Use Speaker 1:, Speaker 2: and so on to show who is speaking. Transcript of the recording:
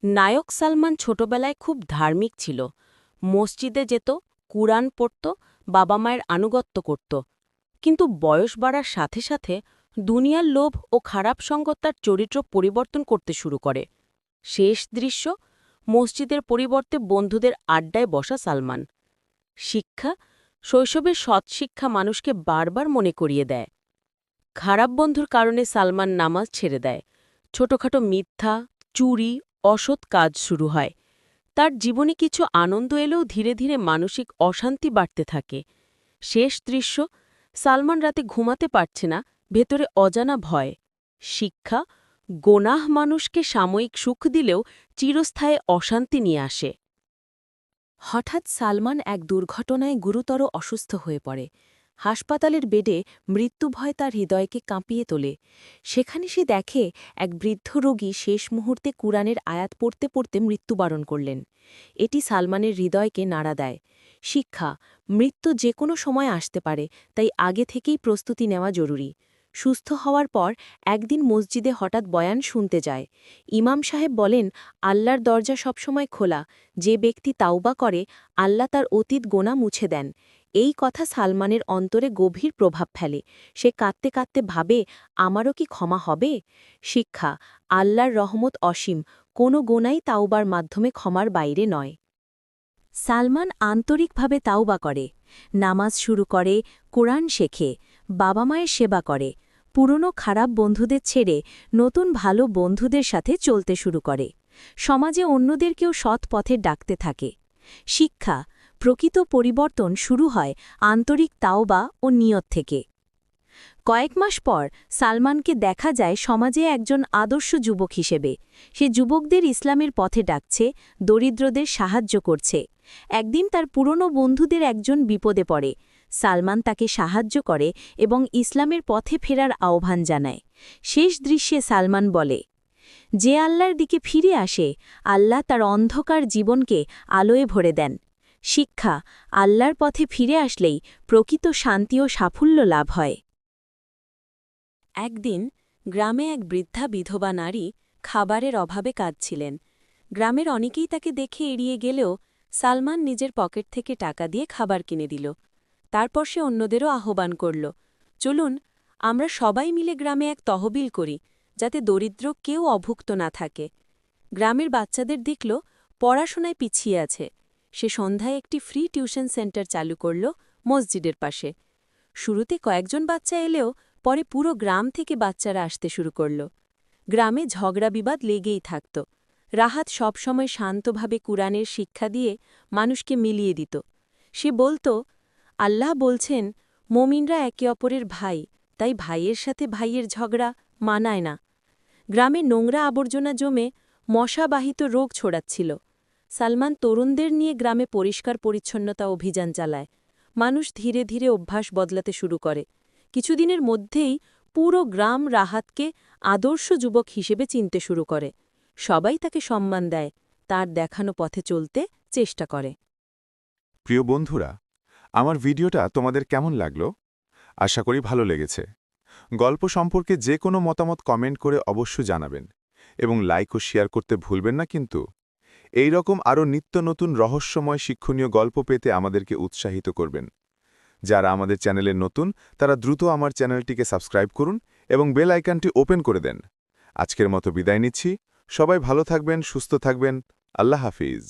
Speaker 1: নায়ক সালমান ছোটবেলায় খুব ধার্মিক ছিল। মসজিদে যেত, কুরআন পড়ত, বাবা মায়ের আনুগত্য করত। কিন্তু বয়স বাড়ার সাথে সাথে দুনিয়ার লোভ ও খারাপ সঙ্গত তার চরিত্র পরিবর্তন করতে শুরু করে। শেষ দৃশ্য, মসজিদের পরিবর্তে বন্ধুদের আড্ডায় বসা সালমান। শিক্ষা, শৈশবের সৎশিক্ষা মানুষকে বারবার মনে করিয়ে দেয়। খারাপ বন্ধুর কারণে সালমান নামাজ ছেড়ে দেয়। ছোটখাটো মিথ্যা, চুরি, অসৎ কাজ শুরু হয়। তার জীবনে কিছু আনন্দ এলেও ধীরে ধীরে মানসিক অশান্তি বাড়তে থাকে। শেষ দৃশ্য, সালমান রাতে ঘুমাতে পারছে না, ভেতরে অজানা ভয়। শিক্ষা, গোনাহ মানুষকে সাময়িক সুখ দিলেও চিরস্থায়ী অশান্তি নিয়ে আসে। হঠাৎ সালমান এক দুর্ঘটনায় গুরুতর অসুস্থ হয়ে পড়ে। হাসপাতালের বেডে মৃত্যুভয় তার হৃদয়কে কাঁপিয়ে তোলে। সেখানে সে দেখে এক বৃদ্ধ রোগী শেষ মুহূর্তে কুরআনের আয়াত পড়তে পড়তে মৃত্যুবরণ করলেন। এটি সালমানের হৃদয়কে নাড়া দেয়। শিক্ষা, মৃত্যু যে কোনো সময় আসতে পারে, তাই আগে থেকেই প্রস্তুতি নেওয়া জরুরি। সুস্থ হওয়ার পর একদিন মসজিদে হঠাৎ বয়ান শুনতে যায়। ইমাম সাহেব বলেন, আল্লাহর দরজা সবসময় খোলা, যে ব্যক্তি তাওবা করে আল্লাহ তার অতীত গোনা মুছে দেন। এই কথা সালমানের অন্তরে গভীর প্রভাব ফেলে। সে কাঁদতে কাঁদতে ভাবে, আমারও কি ক্ষমা হবে? শিক্ষা, আল্লাহর রহমত অসীম, কোনো গোনাই তাওবার মাধ্যমে ক্ষমার বাইরে নয়। সালমান আন্তরিকভাবে তাওবা করে, নামাজ শুরু করে, কোরআন শেখে, বাবা মায়ের সেবা করে, পুরনো খারাপ বন্ধুদের ছেড়ে নতুন ভালো বন্ধুদের সাথে চলতে শুরু করে। সমাজে অন্যদেরকেও সৎ পথে ডাকতে থাকে। শিক্ষা, প্রকৃত পরিবর্তন শুরু হয় আন্তরিক তাওবা ও নিয়ত থেকে। কয়েক মাস পর সালমানকে দেখা যায় সমাজে একজন আদর্শ যুবক হিসেবে। সে যুবকদের ইসলামের পথে ডাকছে, দরিদ্রদের সাহায্য করছে। একদিন তার পুরনো বন্ধুদের একজন বিপদে পড়ে। সালমান তাকে সাহায্য করে এবং ইসলামের পথে ফেরার আহ্বান জানায়। শেষ দৃশ্যে সালমান বলে, যে আল্লাহর দিকে ফিরে আসে, আল্লাহ তার অন্ধকার জীবনকে আলোয় ভরে দেন। শিক্ষা, আল্লাহর পথে ফিরে আসলেই প্রকৃত শান্তি ও সাফল্য লাভ হয়। একদিন গ্রামে এক বৃদ্ধা বিধবা নারী খাবারের অভাবে কাঁদছিলেন। গ্রামের অনেকেই তাকে দেখে এড়িয়ে গেলেও সালমান নিজের পকেট থেকে টাকা দিয়ে খাবার কিনে দিল। তারপর সে অন্যদেরও আহ্বান করল, চলুন আমরা সবাই মিলে গ্রামে এক তহবিল করি, যাতে দরিদ্র কেউ অভুক্ত না থাকে। গ্রামের বাচ্চাদের দেখল পড়াশোনায় পিছিয়ে আছে। সে সন্ধ্যায় একটি ফ্রি টিউশন সেন্টার চালু করল মসজিদের পাশে। শুরুতে কয়েকজন বাচ্চা এলেও পরে পুরো গ্রাম থেকে বাচ্চারা আসতে শুরু করল। গ্রামে ঝগড়া বিবাদ লেগেই থাকত। রাহাত সবসময় শান্তভাবে কুরআনের শিক্ষা দিয়ে মানুষকে মিলিয়ে দিত। সে বলত, আল্লাহ বলছেন, মোমিনরা একে অপরের ভাই, তাই ভাইয়ের সাথে ভাইয়ের ঝগড়া মানায় না। গ্রামে নোংরা আবর্জনা জমে মশাবাহিত রোগ ছড়াচ্ছিল। সালমান তরুণদের নিয়ে গ্রামে পরিষ্কার পরিচ্ছন্নতা অভিযান চালায়। মানুষ ধীরে ধীরে অভ্যাস বদলাতে শুরু করে। কিছুদিনের মধ্যেই পুরো গ্রাম রাহাতকে আদর্শ যুবক হিসেবে চিনতে শুরু করে। সবাই তাকে সম্মান দেয়, তার দেখানো পথে চলতে চেষ্টা করে।
Speaker 2: প্রিয় বন্ধুরা, আমার ভিডিওটা তোমাদের কেমন লাগলো? আশা করি ভালো লেগেছে। গল্প সম্পর্কে যে কোনো মতামত কমেন্ট করে অবশ্য জানাবেন এবং লাইক ও শেয়ার করতে ভুলবেন না কিন্তু। এই রকম আরও নিত্য নতুন রহস্যময় শিক্ষণীয় গল্প পেতে আমাদেরকে উৎসাহিত করবেন। যারা আমাদের চ্যানেলে নতুন তারা দ্রুত আমার চ্যানেলটিকে সাবস্ক্রাইব করুন এবং বেল আইকনটি ওপেন করে দেন। আজকের মতো বিদায় নিচ্ছি। সবাই ভালো থাকবেন, সুস্থ থাকবেন। আল্লাহ হাফিজ।